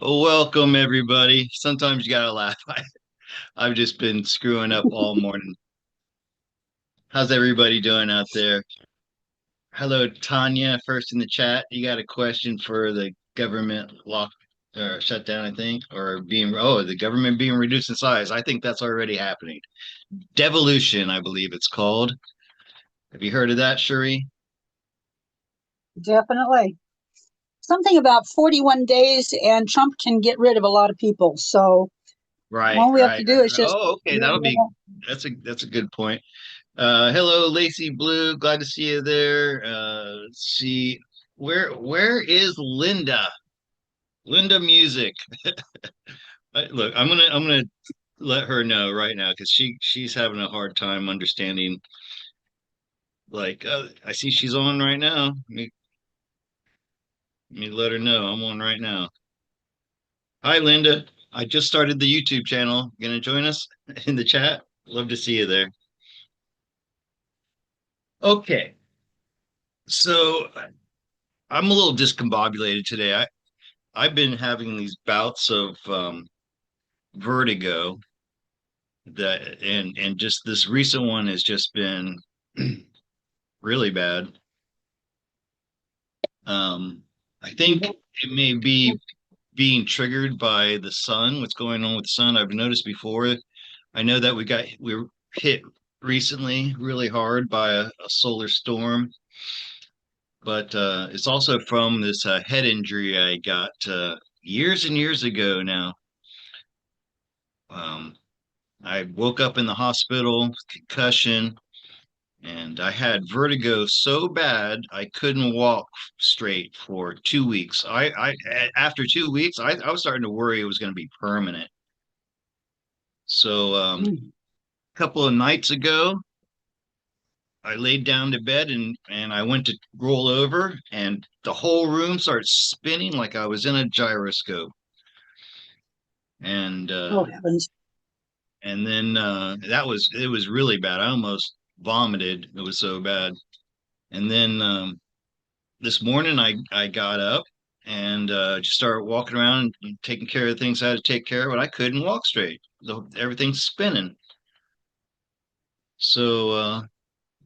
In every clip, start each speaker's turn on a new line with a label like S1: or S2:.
S1: Welcome, everybody. Sometimes you gotta laugh. I've just been screwing up all morning. How's everybody doing out there? Hello, Tanya, first in the chat. You got a question for the government lock or shutdown, I think, or the government being reduced in size. I think that's already happening. Devolution, I believe it's called. Have you heard of that, Shuri?
S2: Definitely. Something about 41 days and Trump can get rid of a lot of people. So
S1: Right,
S2: all we have
S1: right,
S2: to do
S1: right,
S2: is
S1: right.
S2: just
S1: Oh, okay, that's a good point. Hello, Lacey Blue. Glad to see you there. Let's see. Where is Linda? Linda Music. Look, I'm gonna let her know right now because she's having a hard time understanding. Like, I see she's on right now. Let me let her know I'm on right now. Hi, Linda. I just started the YouTube channel. Gonna join us in the chat? Love to see you there. Okay, so I'm a little discombobulated today. I've been having these bouts of vertigo and just this recent one has just been really bad. Um, I think it may be being triggered by the sun, what's going on with the sun. I've noticed before. I know that we were hit recently really hard by a solar storm, but it's also from this head injury I got years and years ago now. Um, I woke up in the hospital, concussion, and I had vertigo so bad I couldn't walk straight for 2 weeks. After 2 weeks, I was starting to worry it was going to be permanent. So a couple of nights ago, I laid down to bed and I went to roll over, and the whole room started spinning like I was in a gyroscope. And
S2: oh heavens.
S1: then it was really bad. I almost vomited. It was so bad. And then this morning I got up and just started walking around and taking care of the things I had to take care of, but I couldn't walk straight. Everything's spinning. So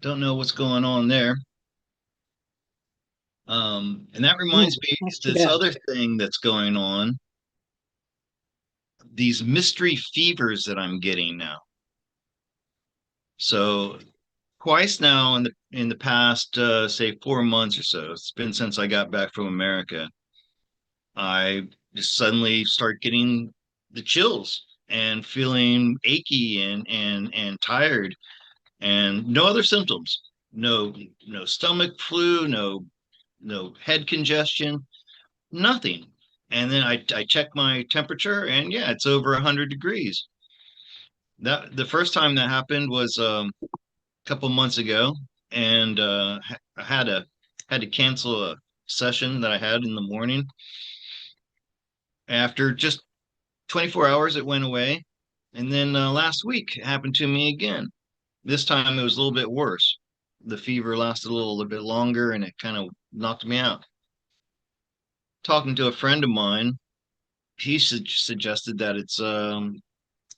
S1: don't know what's going on there. And that reminds me
S2: That's too
S1: this
S2: bad.
S1: other thing that's going on, these mystery fevers that I'm getting now. So twice now in the past say 4 months or so, it's been since I got back from America. I just suddenly start getting the chills and feeling achy and tired and no other symptoms. No stomach flu, no head congestion, nothing. And then I check my temperature and yeah, it's over 100 degrees. That the first time that happened was a couple months ago, and I had to cancel a session that I had in the morning. After just 24 hours, it went away. And then last week it happened to me again. This time it was a little bit worse. The fever lasted a little bit longer and it kind of knocked me out. Talking to a friend of mine, he suggested that it's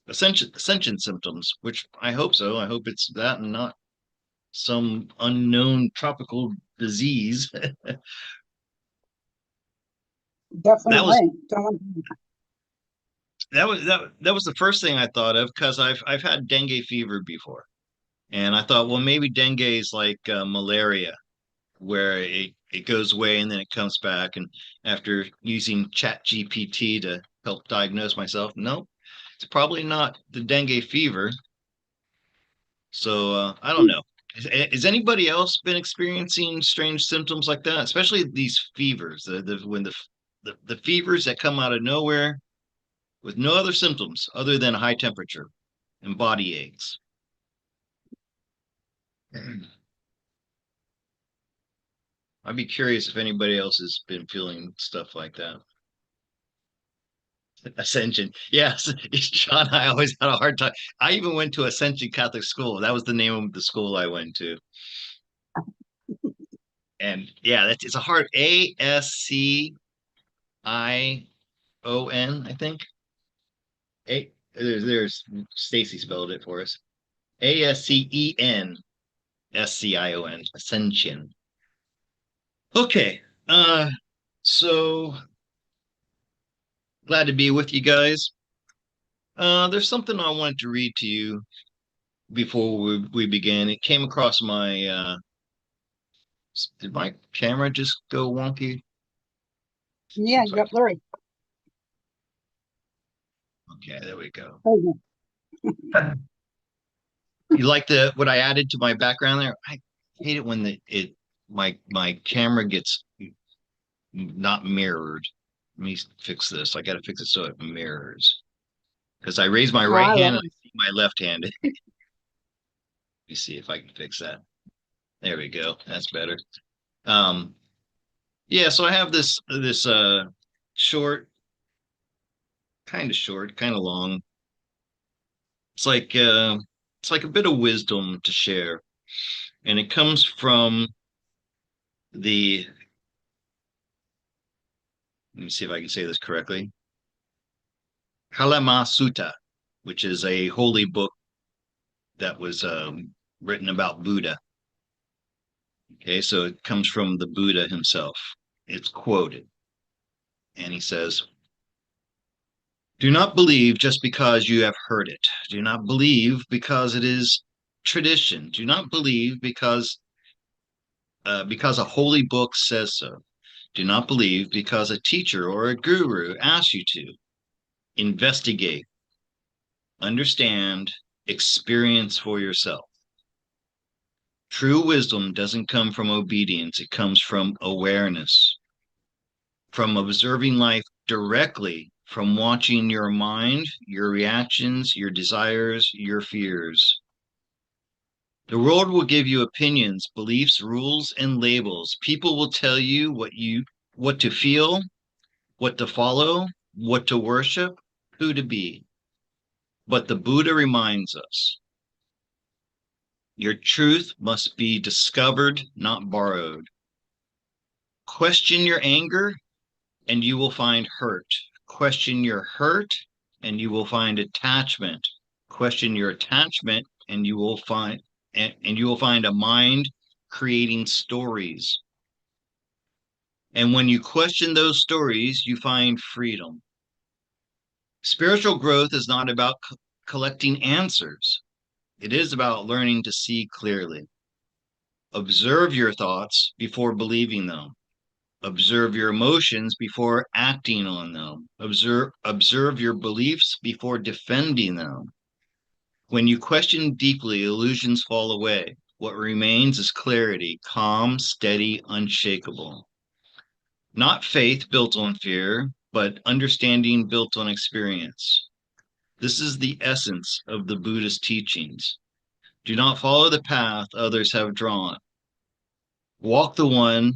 S1: ascension symptoms, which I hope so. I hope it's that and not some unknown tropical disease. That was
S2: Definitely.
S1: that was the first thing I thought of because I've had dengue fever before. And I thought, well, maybe dengue is like malaria, where it goes away and then it comes back. And after using Chat GPT to help diagnose myself, no, it's probably not the dengue fever. So I don't know. Has anybody else been experiencing strange symptoms like that? Especially these fevers, when the fevers that come out of nowhere with no other symptoms other than high temperature and body aches. I'd be curious if anybody else has been feeling stuff like that. Ascension. Yes, John, I always had a hard time. I even went to Ascension Catholic School. That was the name of the school I went to. And yeah, it's a hard ASCION. I think. There's Stacy spelled it for us. Ascenscion. Ascension. Okay. So glad to be with you guys. There's something I wanted to read to you before we begin. It came across my did my camera just go wonky?
S2: Yeah,
S1: Seems
S2: you
S1: like
S2: got blurry.
S1: okay, there we go.
S2: Oh,
S1: You like the what I added to my background there? I hate it when my camera gets not mirrored. Let me fix this. I got to fix it so it mirrors. Because I raise my
S2: oh,
S1: right
S2: I love
S1: hand and I
S2: them.
S1: see my left hand. Let me see if I can fix that. There we go. That's better. Um, yeah, so I have this short, short, kind of long. It's like it's like a bit of wisdom to share. And it comes from the let me see if I can say this correctly. Kalama Sutta, which is a holy book that was written about Buddha. Okay, so it comes from the Buddha himself. It's quoted, and he says, do not believe just because you have heard it. Do not believe because it is tradition. Do not believe because a holy book says so. Do not believe because a teacher or a guru asks you to. Investigate, understand, experience for yourself. True wisdom doesn't come from obedience, it comes from awareness, from observing life directly, from watching your mind, your reactions, your desires, your fears. The world will give you opinions, beliefs, rules, and labels. People will tell you what to feel, what to follow, what to worship, who to be. But the Buddha reminds us your truth must be discovered, not borrowed. Question your anger, and you will find hurt. Question your hurt, and you will find attachment. Question your attachment, and you will find a mind creating stories. And when you question those stories, you find freedom. Spiritual growth is not about collecting answers. It is about learning to see clearly. Observe your thoughts before believing them. Observe your emotions before acting on them. Observe your beliefs before defending them. When you question deeply, illusions fall away. What remains is clarity, calm, steady, unshakable. Not faith built on fear, but understanding built on experience. This is the essence of the Buddhist teachings. Do not follow the path others have drawn. Walk the one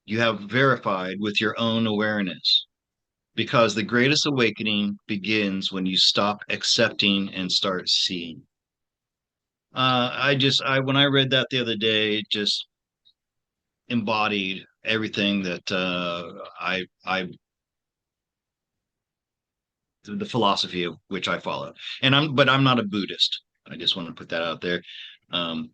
S1: you have verified with your own awareness, because the greatest awakening begins when you stop accepting and start seeing. When I read that the other day, it just embodied everything that I the philosophy of which I follow. But I'm not a Buddhist. I just want to put that out there. Um,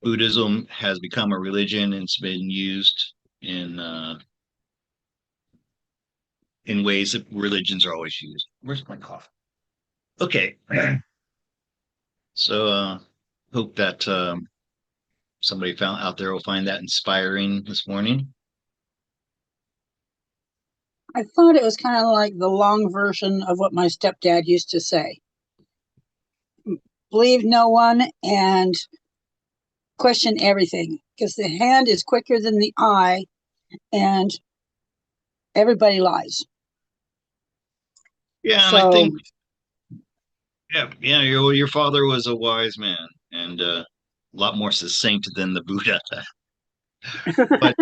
S1: Buddhism has become a religion and it's been used in ways that religions are always used. Where's my coffee? Okay, so hope that somebody found out there will find that inspiring this morning.
S2: I thought it was kind of like the long version of what my stepdad used to say: believe no one and question everything, because the hand is quicker than the eye, and everybody lies.
S1: Yeah, and I
S2: So
S1: think yeah, your father was a wise man and a lot more succinct than the Buddha. But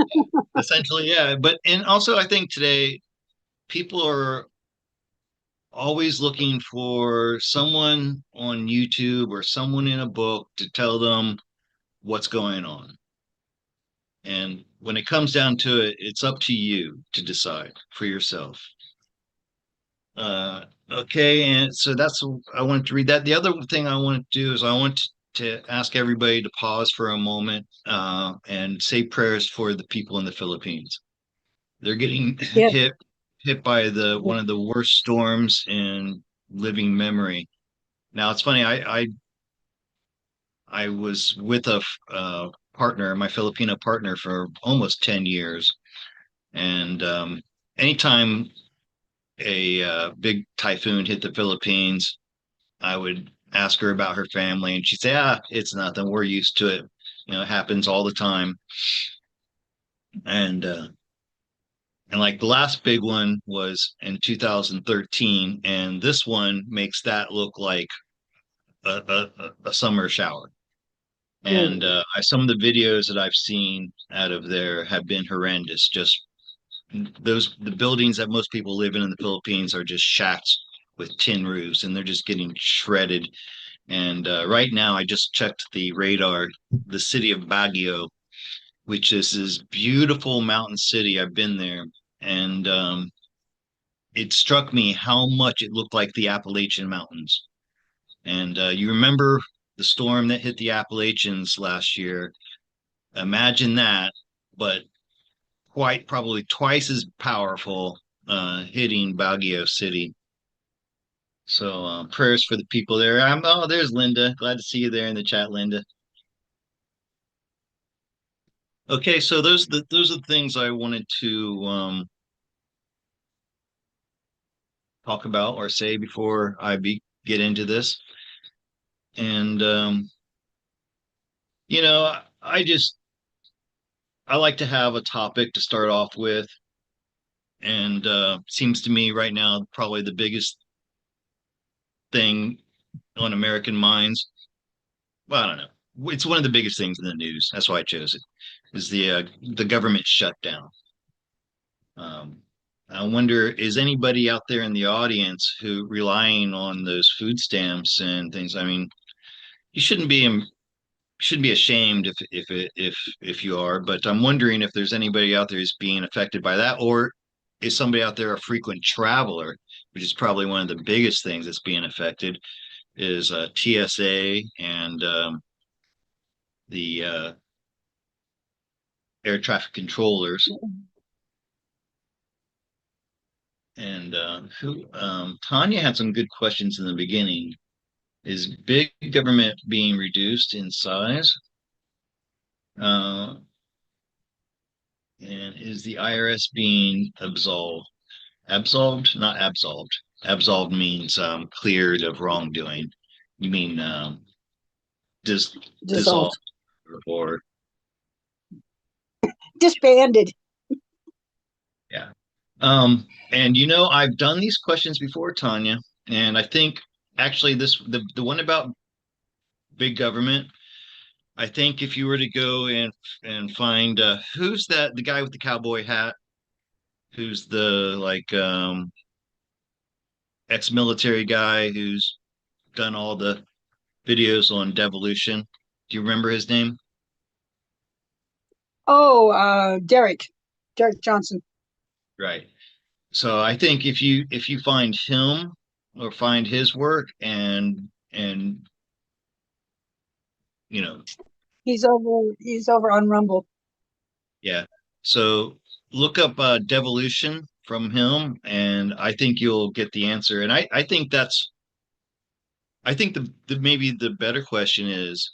S1: essentially, yeah. But and also, I think today people are always looking for someone on YouTube or someone in a book to tell them what's going on. And when it comes down to it, it's up to you to decide for yourself. Okay, and so that's I wanted to read that. The other thing I want to do is I want to ask everybody to pause for a moment and say prayers for the people in the Philippines. They're getting
S2: Yeah.
S1: hit by the one of the worst storms in living memory. Now it's funny. I was with a partner, my Filipino partner, for almost 10 years, and anytime a big typhoon hit the Philippines, I would ask her about her family, and she'd say, "Ah, it's nothing. We're used to it. It happens all the time." And like the last big one was in 2013, and this one makes that look like a summer shower. And
S2: Mm.
S1: some of the videos that I've seen out of there have been horrendous. Just the buildings that most people live in the Philippines are just shacks with tin roofs, and they're just getting shredded. And right now, I just checked the radar. The city of Baguio, which is this beautiful mountain city. I've been there, and it struck me how much it looked like the Appalachian Mountains. And you remember the storm that hit the Appalachians last year? Imagine that, but quite probably twice as powerful hitting Baguio City. So prayers for the people there. Oh, there's Linda. Glad to see you there in the chat, Linda. Okay, so those are the things I wanted to talk about or say before get into this. And I just I like to have a topic to start off with, and seems to me right now probably the biggest thing on American minds. Well, I don't know. It's one of the biggest things in the news. That's why I chose it. Is the government shutdown. Um, I wonder, is anybody out there in the audience who relying on those food stamps and things? I mean, you shouldn't be ashamed if you are, but I'm wondering if there's anybody out there who's being affected by that, or is somebody out there a frequent traveler, which is probably one of the biggest things that's being affected, is TSA and the air traffic controllers. And who Tanya had some good questions in the beginning. Is big government being reduced in size? Uh, and is the IRS being absolved? Absolved, not absolved. Absolved means cleared of wrongdoing. You mean dis dissolved
S2: Dissolved.
S1: or
S2: Disbanded.
S1: yeah. And I've done these questions before, Tanya, and I think actually the one about big government. I think if you were to go and find who's the guy with the cowboy hat, who's the like ex-military guy who's done all the videos on devolution. Do you remember his name?
S2: Oh, Derek Johnson.
S1: Right. So I think if you find him or find his work and you know,
S2: He's over on Rumble.
S1: yeah. So look up devolution from him and I think you'll get the answer. And I think the maybe the better question is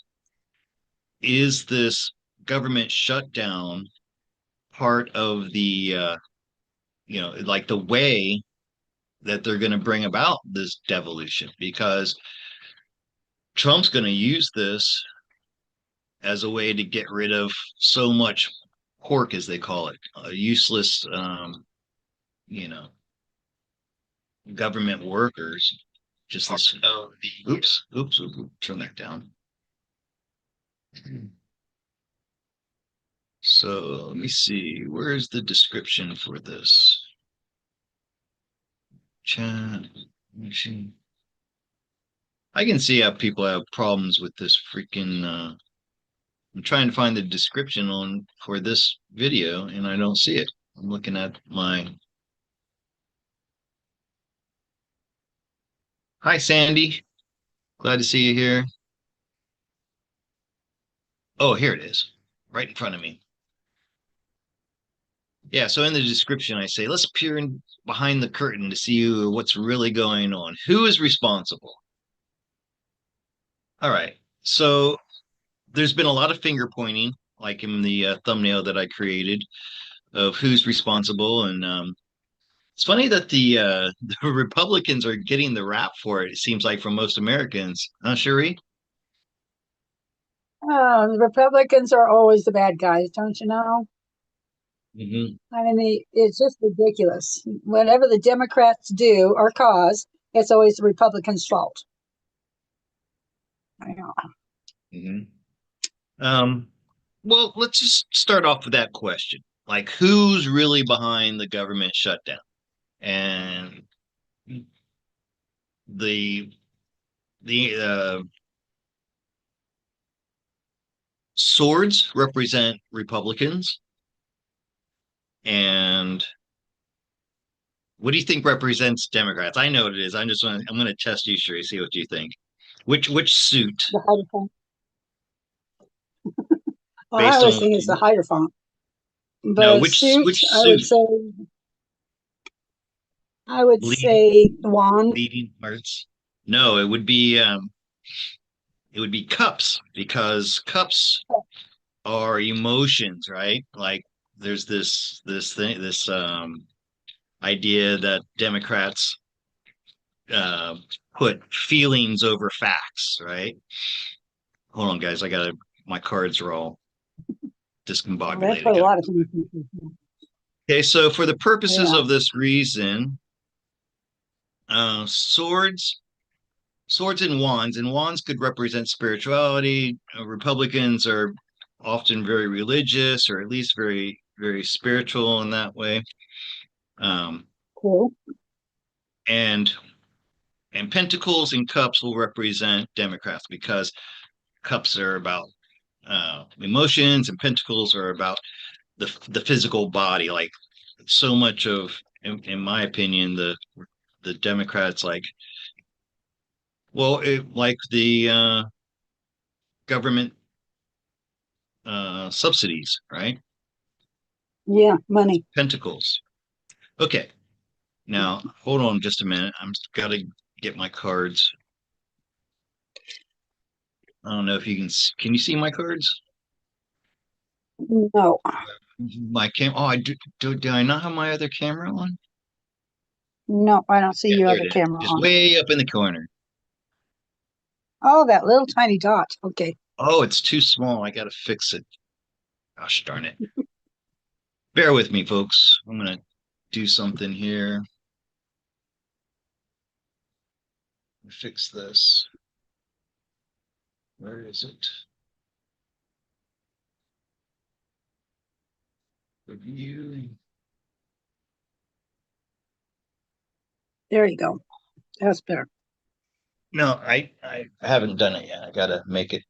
S1: this government shutdown part of the like the way that they're going to bring about this devolution because Trump's going to use this as a way to get rid of so much pork, as they call it, useless, you know, government workers. Just this. Oops, turn that down. So let me see. Where's the description for this? Chat. I can see how people have problems with this freaking. I'm trying to find the description on for this video, and I don't see it. I'm looking at my Hi, Sandy. Glad to see you here. Oh, here it is, right in front of me. Yeah, so in the description, I say, let's peer in behind the curtain to see what's really going on. Who is responsible? All right. So there's been a lot of finger pointing, like in the thumbnail that I created, of who's responsible. And it's funny that the Republicans are getting the rap for it, it seems like from most Americans. Huh, Cherie?
S2: The Republicans are always the bad guys, don't you know?
S1: Hmm.
S2: I mean, it's just ridiculous. Whatever the Democrats do or cause, it's always the Republicans' fault. I know.
S1: Hmm. Um, well, let's just start off with that question. Like, who's really behind the government shutdown? And the the swords represent Republicans, and what do you think represents Democrats? I know what it is. I'm going to test you, Sherry, see what you think. Which suit,
S2: The Hierophant. Well, I
S1: based
S2: always
S1: on
S2: think it's the Hierophant.
S1: no,
S2: The suit,
S1: which suit
S2: I would
S1: lead
S2: say the wand.
S1: leading parts? No, it would be cups because cups are emotions, right? Like there's this idea that Democrats uh, put feelings over facts, right? Hold on, guys. My cards are all
S2: Well, they
S1: discombobulated.
S2: put a lot of things into it.
S1: Okay, so for the purposes
S2: Yeah,
S1: of this reason, uh, swords, swords and wands could represent spirituality. Republicans are often very religious, or at least very spiritual in that way. Um,
S2: cool.
S1: and and pentacles and cups will represent Democrats because cups are about emotions and pentacles are about the physical body. Like so much of, in my opinion, the Democrats like the government subsidies, right?
S2: Yeah, money.
S1: Pentacles. Okay, now hold on just a minute. I'm got to get my cards. I don't know if you can you see my cards?
S2: No,
S1: My cam. Oh, I do I not have my other camera on?
S2: no, I don't see
S1: Yeah,
S2: your
S1: there
S2: other
S1: it is.
S2: camera
S1: Just
S2: on.
S1: way up in the corner.
S2: Oh, that little tiny dot. Okay.
S1: Oh, it's too small. I got to fix it. Gosh darn it. Bear with me, folks. I'm gonna do something here. Fix this. Where is it? Review.
S2: There you go. That's better.
S1: No, I haven't done it yet. I gotta make it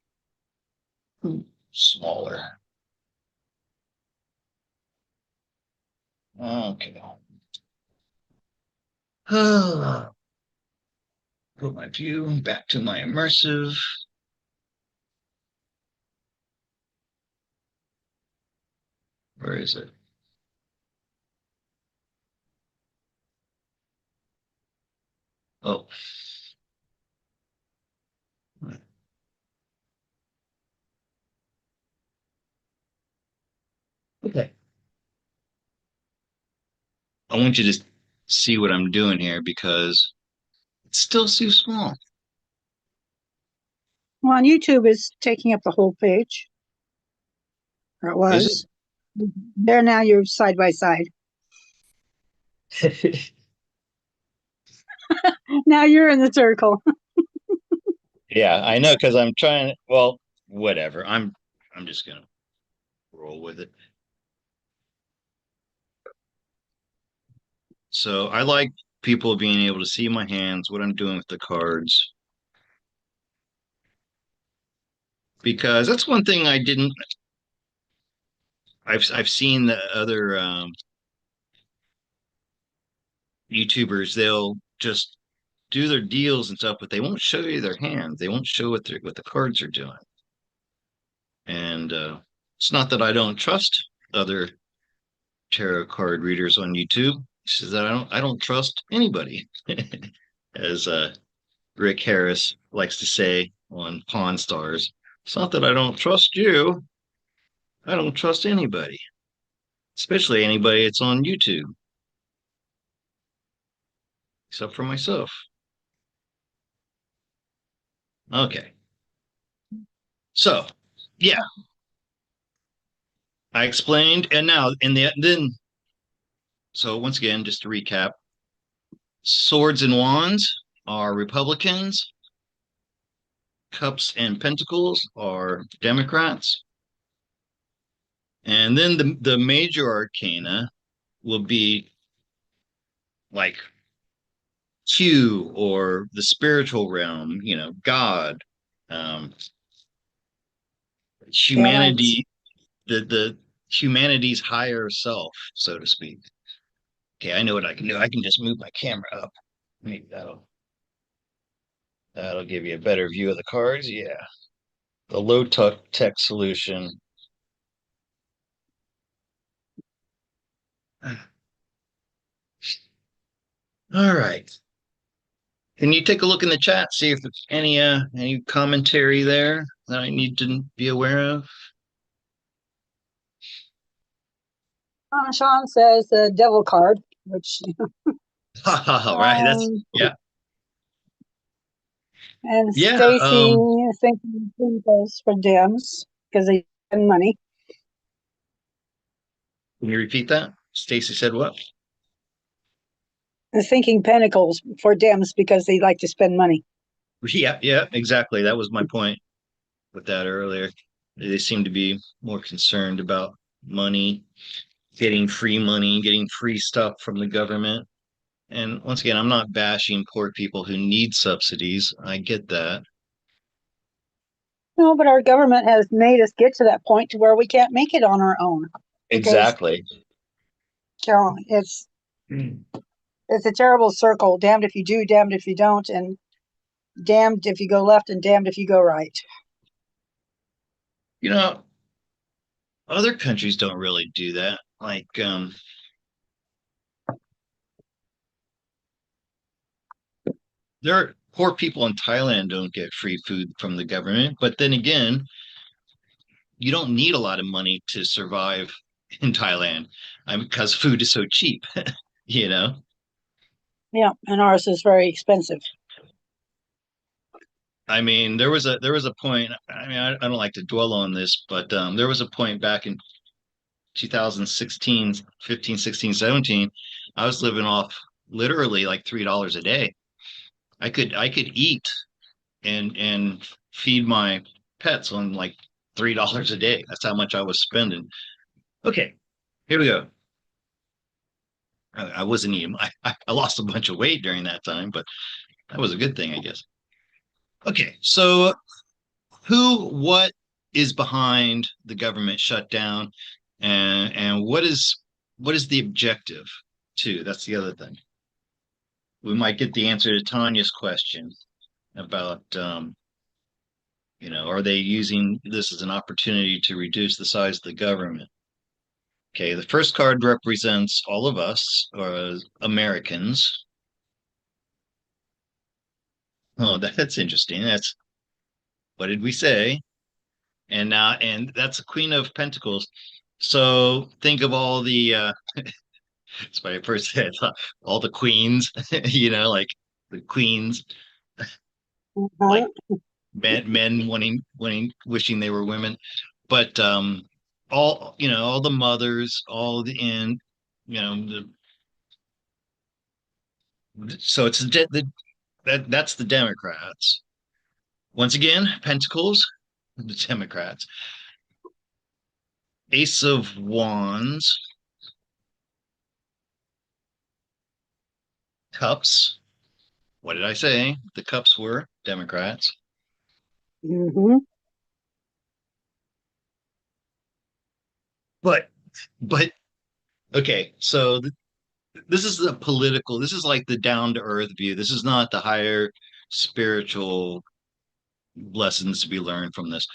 S1: smaller. Okay. Put my view back to my immersive. Where is it? Oh, okay. I want you to see what I'm doing here because it's still too small.
S2: Well, on YouTube, it's taking up the whole page, or it
S1: Is
S2: was. There now, you're side by side.
S1: it?
S2: Now you're in the circle.
S1: Yeah, I know because I'm trying. Well, whatever. I'm just gonna roll with it. So I like people being able to see my hands, what I'm doing with the cards, because that's one thing I didn't. I've seen the other YouTubers. They'll just do their deals and stuff, but they won't show you their hands. They won't show what the cards are doing. And it's not that I don't trust other tarot card readers on YouTube. It's just that I don't trust anybody, as Rick Harris likes to say on Pawn Stars. It's not that I don't trust you. I don't trust anybody, especially anybody that's on YouTube, except for myself. Okay. So, yeah, I explained, and now in the then. So once again, just to recap, swords and wands are Republicans. Cups and Pentacles are Democrats. And then the major arcana will be like Q, or the spiritual realm, God, um,
S2: Balance.
S1: humanity, the humanity's higher self, so to speak. Okay, I know what I can do. I can just move my camera up. Maybe that'll give you a better view of the cards. Yeah. The low tech solution. All right. Can you take a look in the chat, see if there's any commentary there that I need to be aware of?
S2: Sean says the devil card, which
S1: All right, that's
S2: um,
S1: yeah,
S2: and
S1: yeah.
S2: Stacy thinking goes for Dems because they spend money.
S1: Can you repeat that? Stacy said what?
S2: The thinking Pentacles for Dems because they like to spend money.
S1: Yeah, yeah, exactly. That was my point with that earlier. They seem to be more concerned about money, getting free stuff from the government. And once again, I'm not bashing poor people who need subsidies. I get that.
S2: No, but our government has made us get to that point to where we can't make it on our own because
S1: Exactly.
S2: it's a terrible circle. Damned if you do, damned if you don't, and damned if you go left and damned if you go right.
S1: You know, other countries don't really do that. Like, there are poor people in Thailand don't get free food from the government, but then again, you don't need a lot of money to survive in Thailand. Because food is so cheap, you know.
S2: Yeah, and ours is very expensive.
S1: I mean, there was a point. I mean, I don't like to dwell on this, but there was a point back in 2016, 15, 16, 17. I was living off literally like $3 a day. I could eat and feed my pets on like $3 a day. That's how much I was spending. Okay, here we go. I wasn't eating. I lost a bunch of weight during that time, but that was a good thing, I guess. Okay, so what is behind the government shutdown, and what is the objective too? That's the other thing. We might get the answer to Tanya's question about are they using this as an opportunity to reduce the size of the government? Okay, the first card represents all of us, Americans. Oh, that's interesting. That's what did we say? And that's the Queen of Pentacles. So think of all the that's what I first said, all the queens, like the queens, like
S2: Uh-huh.
S1: men wishing they were women. But all the mothers, all the and so it's that's the Democrats. Once again, Pentacles, the Democrats. Ace of Wands, Cups. What did I say? The Cups were Democrats.
S2: Mm-hmm.
S1: But but okay, so this is the political, this is like the down to earth view. This is not the higher spiritual lessons to be learned from this.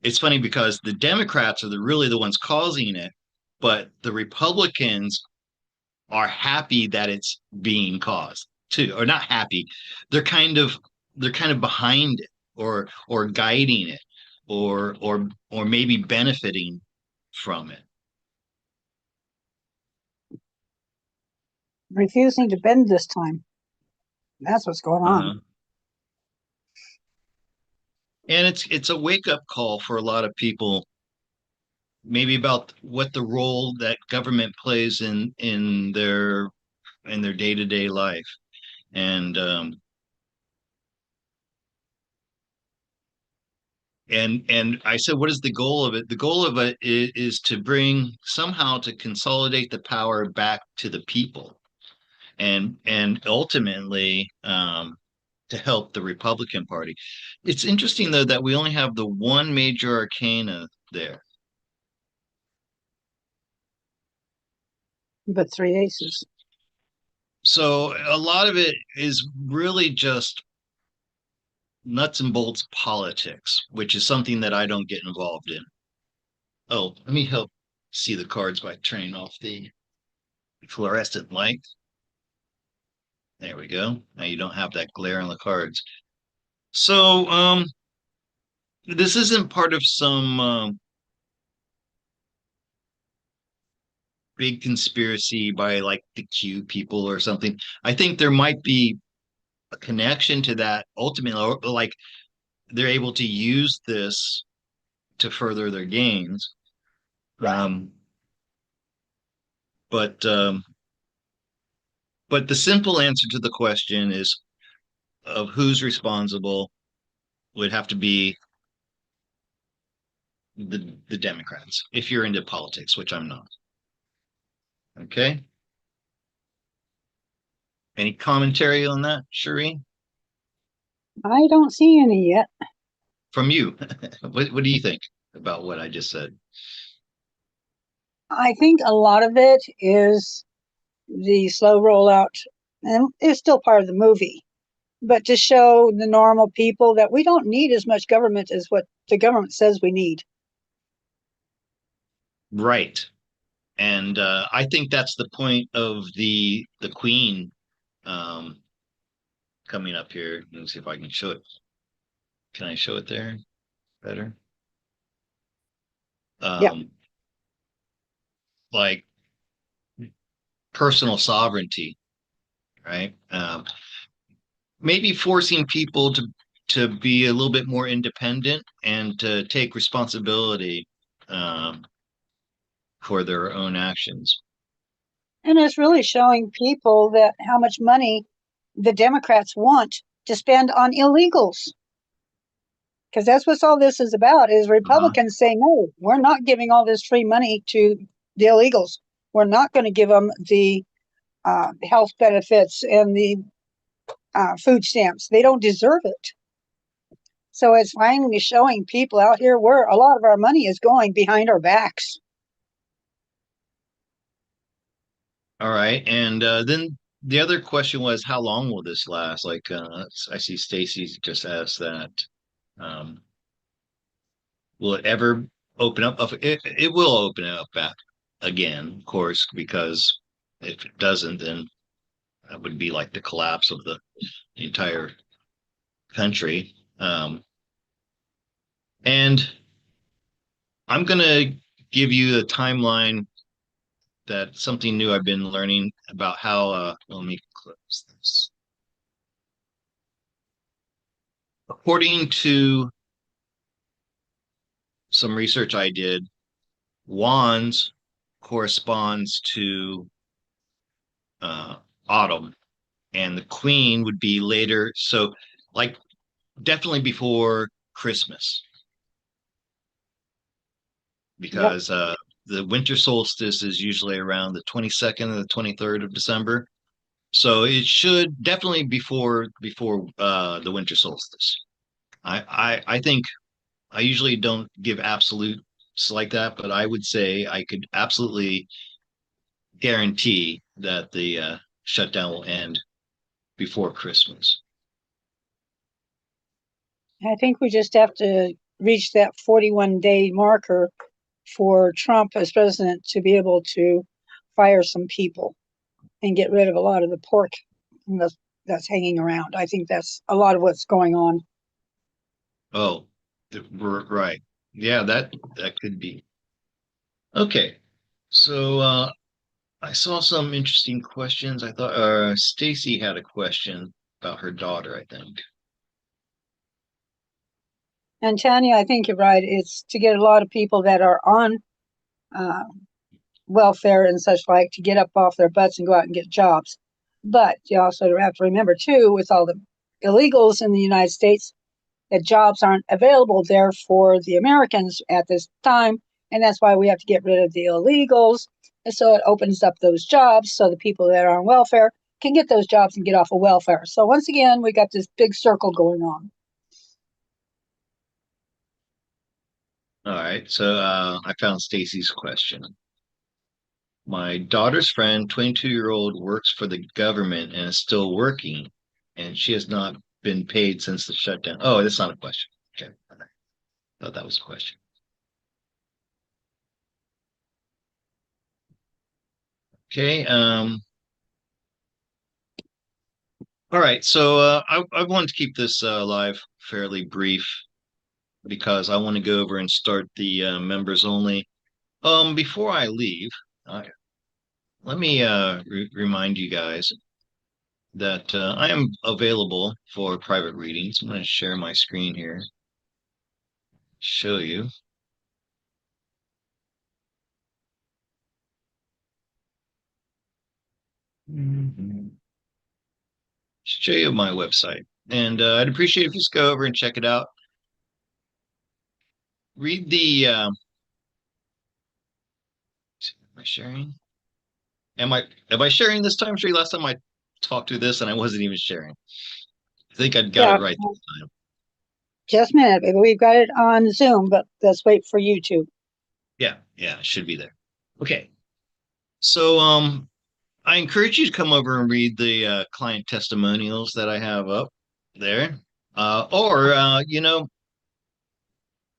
S1: It's funny because the Democrats are really the ones causing it, but the Republicans are happy that it's being caused too, or not happy. They're kind of they're kind of behind it, or guiding it, or maybe benefiting from it.
S2: Refusing to bend this time. That's what's going on.
S1: Uh-huh. And it's a wake up call for a lot of people, maybe about what the role that government plays in their day to day life. And I said, what is the goal of it? The goal of it is to bring somehow to consolidate the power back to the people, and ultimately to help the Republican Party. It's interesting though that we only have the one major arcana there.
S2: But three aces.
S1: So a lot of it is really just nuts and bolts politics, which is something that I don't get involved in. Oh, let me help see the cards by turning off the fluorescent light. There we go. Now you don't have that glare on the cards. So, this isn't part of some big conspiracy by like the Q people or something. I think there might be a connection to that ultimately, or like they're able to use this to further their gains. Um, but um, but the simple answer to the question is of who's responsible would have to be the Democrats, if you're into politics, which I'm not. Okay. Any commentary on that, Shereen?
S2: I don't see any yet.
S1: From you. What do you think about what I just said?
S2: I think a lot of it is the slow rollout, and it's still part of the movie, but to show the normal people that we don't need as much government as what the government says we need.
S1: Right. And I think that's the point of the Queen um, coming up here. Let me see if I can show it. Can I show it there better?
S2: Yeah.
S1: Um, like personal sovereignty, right? Maybe forcing people to be a little bit more independent and to take responsibility um, for their own actions.
S2: And it's really showing people that how much money the Democrats want to spend on illegals. Because that's what all this is about is
S1: Uh-huh.
S2: Republicans say, no, we're not giving all this free money to the illegals. We're not going to give them the health benefits and the food stamps. They don't deserve it. So it's finally showing people out here where a lot of our money is going behind our backs.
S1: All right. And then the other question was, how long will this last? Like, I see Stacy just asked that. Um, will it ever open up? It will open it up back again, of course, because if it doesn't, then that would be like the collapse of the entire country. And I'm going to give you a timeline that something new I've been learning about how, let me close this. According to some research I did, wands corresponds to uh, autumn, and the queen would be later. So, like, definitely before Christmas,
S2: Yep.
S1: because the winter solstice is usually around the 22nd or the 23rd of December. So it should definitely before the winter solstice. I think I usually don't give absolutes like that, but I would say I could absolutely guarantee that the shutdown will end before Christmas.
S2: I think we just have to reach that 41-day marker for Trump as president to be able to fire some people and get rid of a lot of the pork that's hanging around. I think that's a lot of what's going on.
S1: Oh, right. Yeah, that could be. Okay. So I saw some interesting questions. I thought Stacy had a question about her daughter, I think.
S2: And Tanya, I think you're right. It's to get a lot of people that are on uh, welfare and such like to get up off their butts and go out and get jobs. But you also have to remember, too, with all the illegals in the United States, that jobs aren't available there for the Americans at this time. And that's why we have to get rid of the illegals. And so it opens up those jobs so the people that are on welfare can get those jobs and get off of welfare. So once again, we got this big circle going on.
S1: All right. So I found Stacy's question. My daughter's friend, 22-year-old, works for the government and is still working, and she has not been paid since the shutdown. Oh, that's not a question. Okay. I thought that was a question. Okay. All right. So I want to keep this live fairly brief because I want to go over and start the members only. Before I leave, uh, let me remind you guys that I am available for private readings. I'm going to share my screen here, show you. Mhm. Show you my website. And I'd appreciate if you just go over and check it out. Read the, am I sharing? Am I sharing this time? Sure, last time I talked through this and I wasn't even sharing. I think I got it
S2: Yeah,
S1: right this time.
S2: just a minute, baby. We've got it on Zoom, but let's wait for YouTube.
S1: Yeah, yeah, it should be there. Okay. So I encourage you to come over and read the client testimonials that I have up there. Or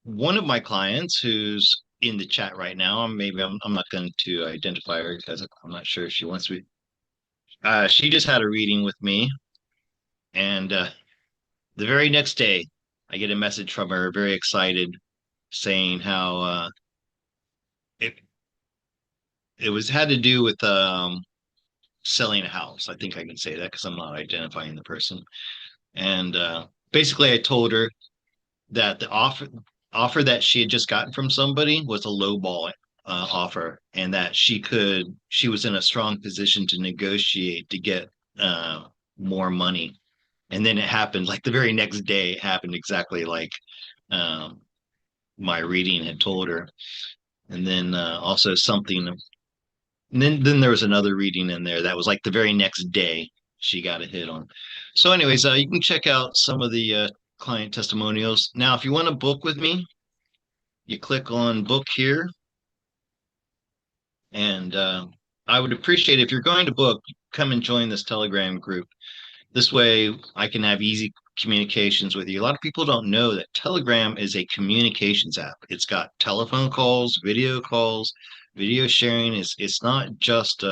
S1: one of my clients who's in the chat right now, maybe I'm not going to identify her because I'm not sure if she wants to. She just had a reading with me, and the very next day, I get a message from her, very excited, saying how it it was had to do with selling a house. I think I can say that because I'm not identifying the person. And basically, I told her that the offer that she had just gotten from somebody was a lowball offer, and that she was in a strong position to negotiate to get uh, more money. And then it happened like the very next day. It happened exactly like um, my reading had told her. And then also something. And then there was another reading in there that was like the very next day she got a hit on. So, anyways, you can check out some of the client testimonials. Now, if you want to book with me, you click on book here, and I would appreciate if you're going to book, come and join this Telegram group. This way, I can have easy communications with you. A lot of people don't know that Telegram is a communications app. It's got telephone calls, video sharing. It's not just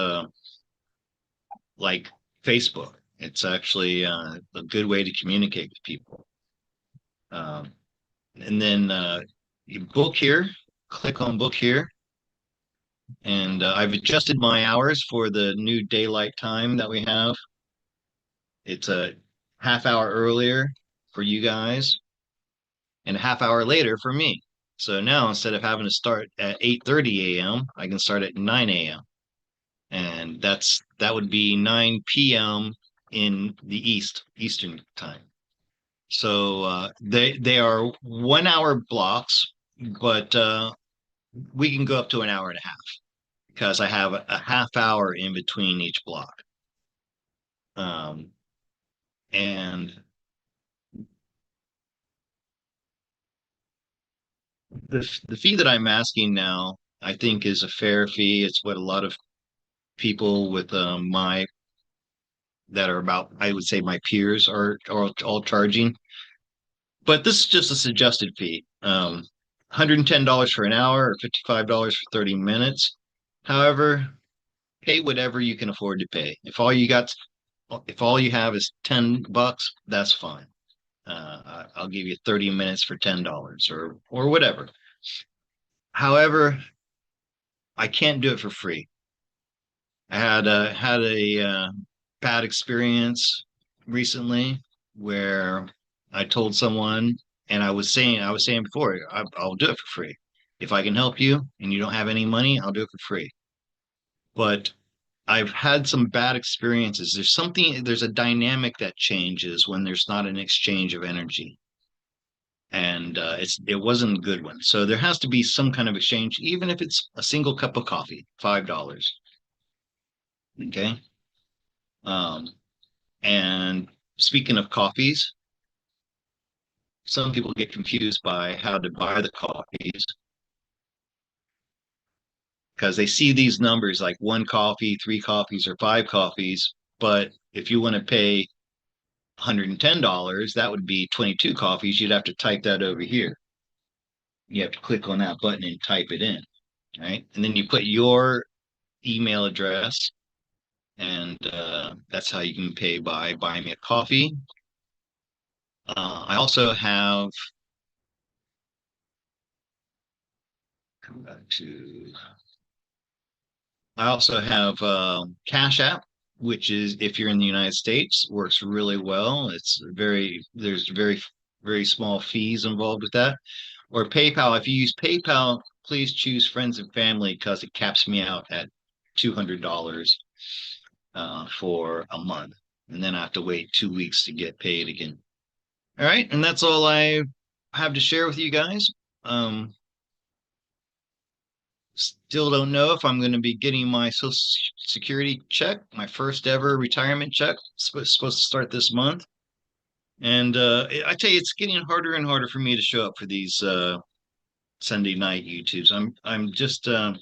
S1: like Facebook. It's actually a good way to communicate with people. Um, and then you book here, click on book here, and I've adjusted my hours for the new daylight time that we have. It's a half hour earlier for you guys and a half hour later for me. So now instead of having to start at 8:30 a.m., I can start at 9 a.m. And that would be 9 p.m. in the Eastern time. So they are 1 hour blocks, but we can go up to an hour and a half because I have a half hour in between each block. Um, and the fee that I'm asking now, I think, is a fair fee. It's what a lot of people with my that are about, I would say, my peers are all charging. But this is just a suggested fee. $110 for an hour or $55 for 30 minutes. However, pay whatever you can afford to pay. If all you have is $10, that's fine. I'll give you 30 minutes for $10 or whatever. However, I can't do it for free. I had a bad experience recently where I told someone, and I was saying before, I'll do it for free. If I can help you and you don't have any money, I'll do it for free. But I've had some bad experiences. There's a dynamic that changes when there's not an exchange of energy. And it wasn't a good one. So there has to be some kind of exchange, even if it's a single cup of coffee, $5. Okay. Um, and speaking of coffees, some people get confused by how to buy the coffees because they see these numbers like one coffee, three coffees, or five coffees. But if you want to pay $110, that would be 22 coffees. You'd have to type that over here. You have to click on that button and type it in, right? And then you put your email address, and that's how you can pay by buying me a coffee. I also have come back to I also have Cash App, which is if you're in the United States, works really well. There's very small fees involved with that. Or PayPal. If you use PayPal, please choose friends and family because it caps me out at $200 for a month, and then I have to wait 2 weeks to get paid again. All right, and that's all I have to share with you guys. Um, Still don't know if I'm going to be getting my Social Security check, my first ever retirement check. Supposed to start this month. And I tell you, it's getting harder and harder for me to show up for these Sunday night YouTubes. I'm just I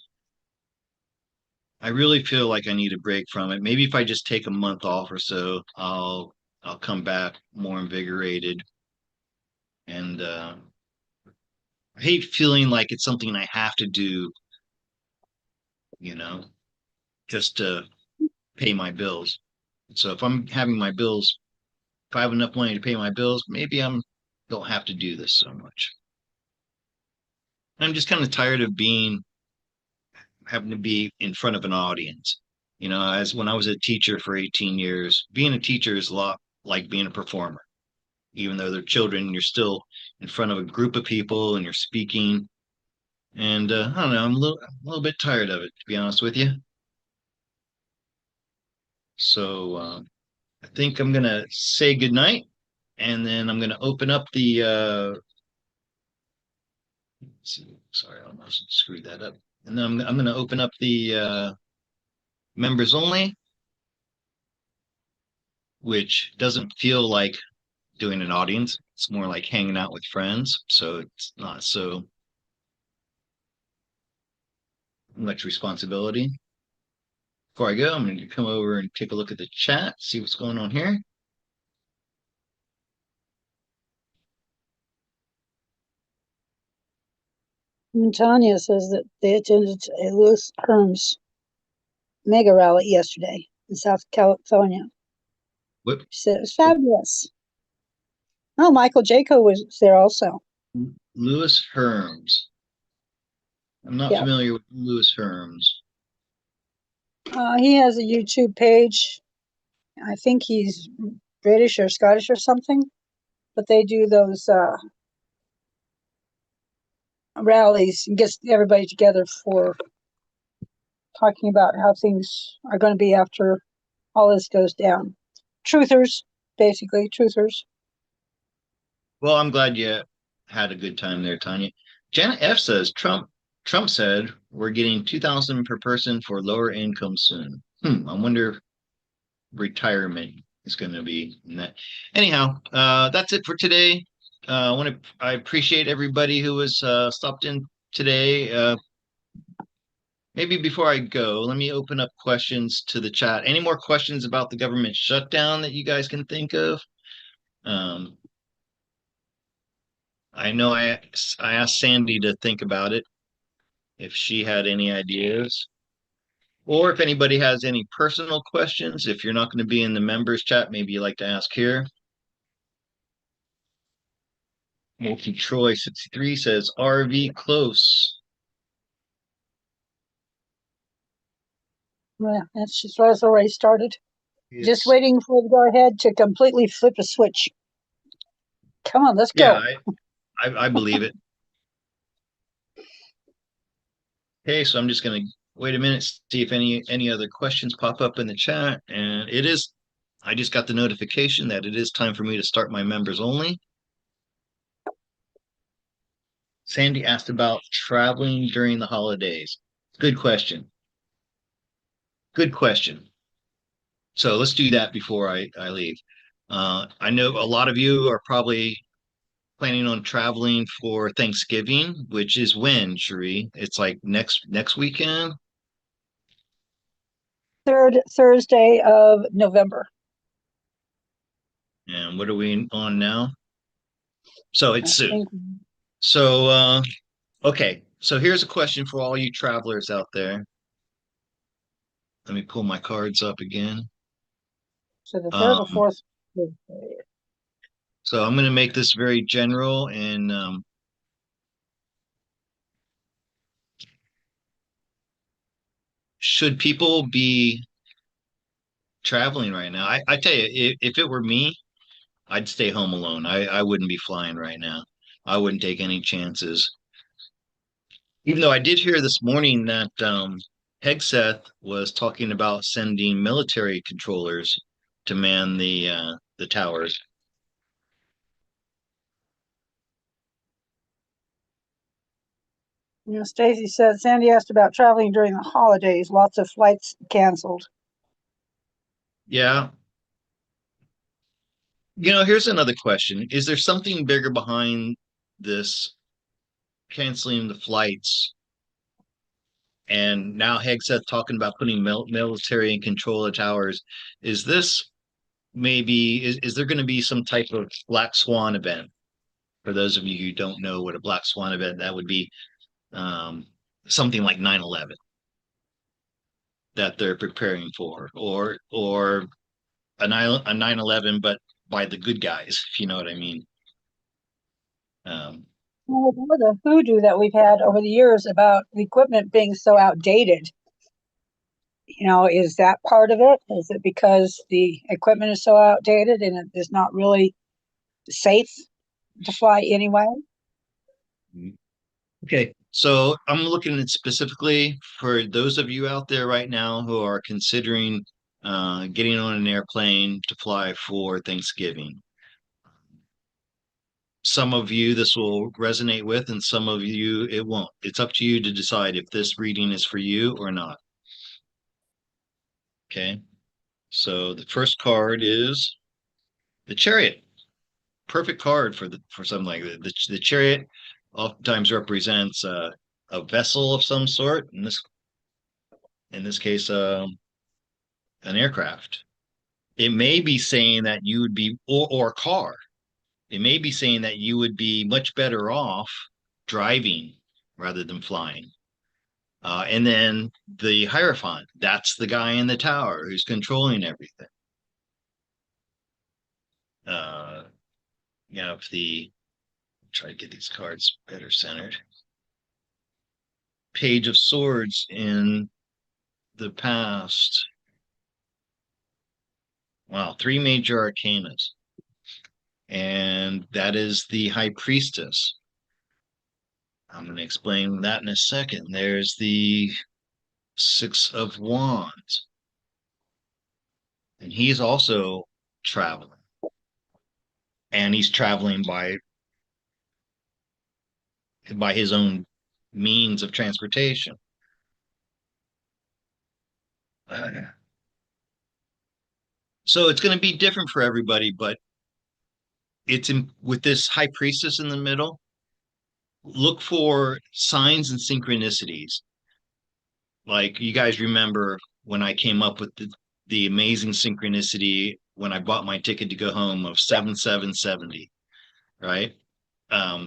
S1: really feel like I need a break from it. Maybe if I just take a month off or so, I'll come back more invigorated. And I hate feeling like it's something I have to do, you know, just to pay my bills. So if I'm having my bills, if I have enough money to pay my bills, maybe I'm don't have to do this so much. I'm just kind of tired of being having to be in front of an audience. As when I was a teacher for 18 years, being a teacher is a lot like being a performer. Even though they're children, you're still in front of a group of people and you're speaking. And I don't know, I'm a little bit tired of it, to be honest with you. So I think I'm gonna say goodnight, and then I'm gonna open up the sorry, I almost screwed that up. And then I'm gonna open up the members only, which doesn't feel like doing an audience. It's more like hanging out with friends. So it's not so much responsibility. Before I go, I'm going to come over and take a look at the chat, see what's going on here.
S2: And Tanya says that they attended a Louis Herms mega rally yesterday in South California.
S1: What?
S2: She said it was fabulous. Oh, Michael Jaco was there also.
S1: Lewis Herms. I'm not
S2: Yeah.
S1: familiar with Lewis Herms.
S2: He has a YouTube page. I think he's British or Scottish or something, but they do those rallies and gets everybody together for talking about how things are going to be after all this goes down. Truthers, basically, truthers.
S1: Well, I'm glad you had a good time there, Tanya. Janet F says Trump said we're getting 2,000 per person for lower income soon. I wonder if retirement is going to be in that. Anyhow, that's it for today. I appreciate everybody who was stopped in today. maybe before I go, let me open up questions to the chat. Any more questions about the government shutdown that you guys can think of? Um, I know I asked Sandy to think about it if she had any ideas, or if anybody has any personal questions. If you're not going to be in the members chat, maybe you like to ask here. Multi Troy 63 says RV close.
S2: Yeah, that's just what has already started. Just
S1: It's
S2: waiting for the go ahead to completely flip a switch. Come on, let's
S1: yeah,
S2: go.
S1: I believe it. Okay, so I'm just gonna wait a minute, see if any other questions pop up in the chat. And it is, I just got the notification that it is time for me to start my members only. Sandy asked about traveling during the holidays. Good question. Good question. So let's do that before I leave. I know a lot of you are probably planning on traveling for Thanksgiving, which is when, Cherie? It's like next weekend.
S2: Third Thursday of November.
S1: And what are we on now? So
S2: I
S1: it's soon.
S2: think
S1: So okay. So here's a question for all you travelers out there. Let me pull my cards up again.
S2: so. The third or
S1: Um,
S2: fourth.
S1: so I'm going to make this very general and should people be traveling right now? I tell you, if it were me, I'd stay home alone. I wouldn't be flying right now. I wouldn't take any chances. Even though I did hear this morning that Hegseth was talking about sending military controllers to man the towers.
S2: Stacy said Sandy asked about traveling during the holidays. Lots of flights canceled.
S1: Yeah. Here's another question. Is there something bigger behind this canceling the flights? And now Hegseth talking about putting military in control of towers. Is this maybe is there going to be some type of black swan event? For those of you who don't know what a black swan event, that would be um, something like 9/11 that they're preparing for, or a 9/11, but by the good guys, if you know what I mean. Um,
S2: Well, the hoodoo that we've had over the years about the equipment being so outdated, is that part of it? Is it because the equipment is so outdated and it is not really safe to fly anyway?
S1: okay, so I'm looking at specifically for those of you out there right now who are considering getting on an airplane to fly for Thanksgiving. Some of you this will resonate with, and some of you it won't. It's up to you to decide if this reading is for you or not. Okay. So the first card is the Chariot. Perfect card for something like that. The Chariot oftentimes represents a vessel of some sort. In this case, an aircraft. It may be saying that you would be or a car. It may be saying that you would be much better off driving rather than flying. And then the Hierophant, that's the guy in the tower who's controlling everything. Uh, if the try to get these cards better centered. Page of Swords in the past. Wow, three major arcanas. And that is the High Priestess. I'm going to explain that in a second. There's the Six of Wands. And he's also traveling. And he's traveling by his own means of transportation. So it's going to be different for everybody, but with this high priestess in the middle. Look for signs and synchronicities. like you guys remember when I came up with the amazing synchronicity when I bought my ticket to go home of 7770, right?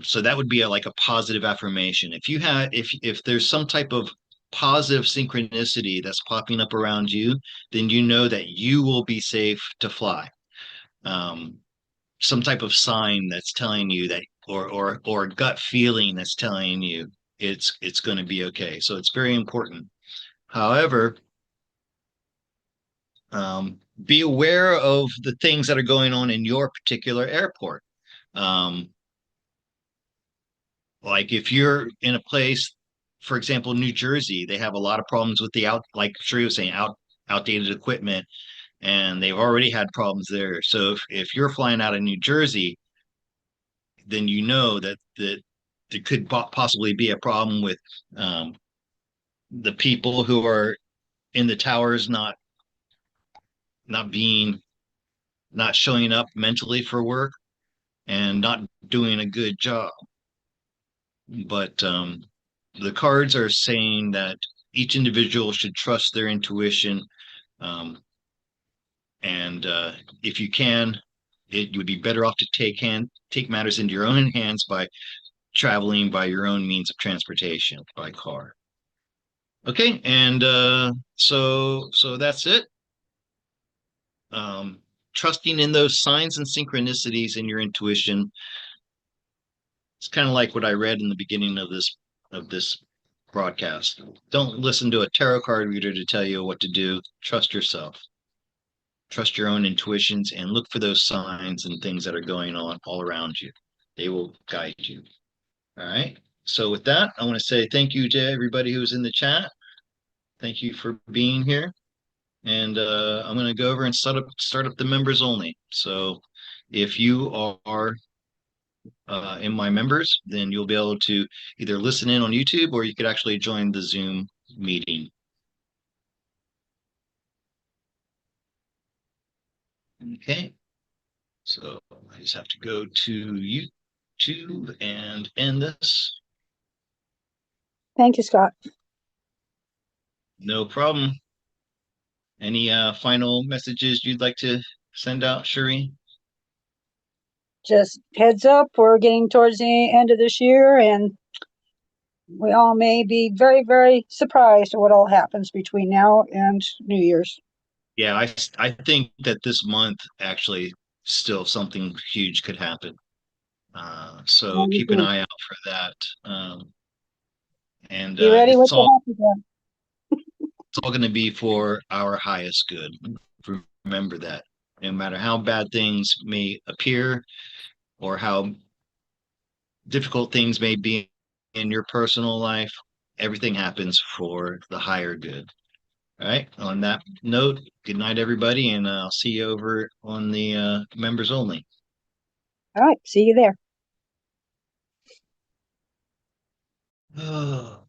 S1: So that would be like a positive affirmation. If there's some type of positive synchronicity that's popping up around you, then you know that you will be safe to fly. Um, some type of sign that's telling you that, or gut feeling that's telling you it's going to be okay. So it's very important. However, be aware of the things that are going on in your particular airport. Um, like if you're in a place, for example, New Jersey, they have a lot of problems with like Sheree was saying, outdated equipment, and they've already had problems there. So if you're flying out of New Jersey, then you know that there could possibly be a problem with um, the people who are in the towers not being not showing up mentally for work and not doing a good job. But the cards are saying that each individual should trust their intuition. Um, and if you can, you would be better off to take matters into your own hands by traveling by your own means of transportation by car. Okay, and so that's it. Um, Trusting in those signs and synchronicities in your intuition. It's kind of like what I read in the beginning of this broadcast. Don't listen to a tarot card reader to tell you what to do. Trust yourself. Trust your own intuitions and look for those signs and things that are going on all around you. They will guide you. All right. So with that, I want to say thank you to everybody who's in the chat. Thank you for being here. And I'm going to go over and start up the members only. So if you are in my members, then you'll be able to either listen in on YouTube or you could actually join the Zoom meeting. Okay, so I just have to go to YouTube and end this.
S2: Thank you, Scott.
S1: No problem. Any final messages you'd like to send out, Sheree?
S2: Just heads up, we're getting towards the end of this year, and we all may be very, very surprised at what all happens between now and New Year's.
S1: Yeah, I think that this month actually still something huge could happen. So keep an eye out for that. Um, and
S2: Be ready with
S1: it's
S2: the
S1: all
S2: happy gun.
S1: it's all going to be for our highest good. Remember that. No matter how bad things may appear or how difficult things may be in your personal life, everything happens for the higher good. All right. On that note, good night, everybody, and I'll see you over on the members only.
S2: All right, see you there.
S1: Oh.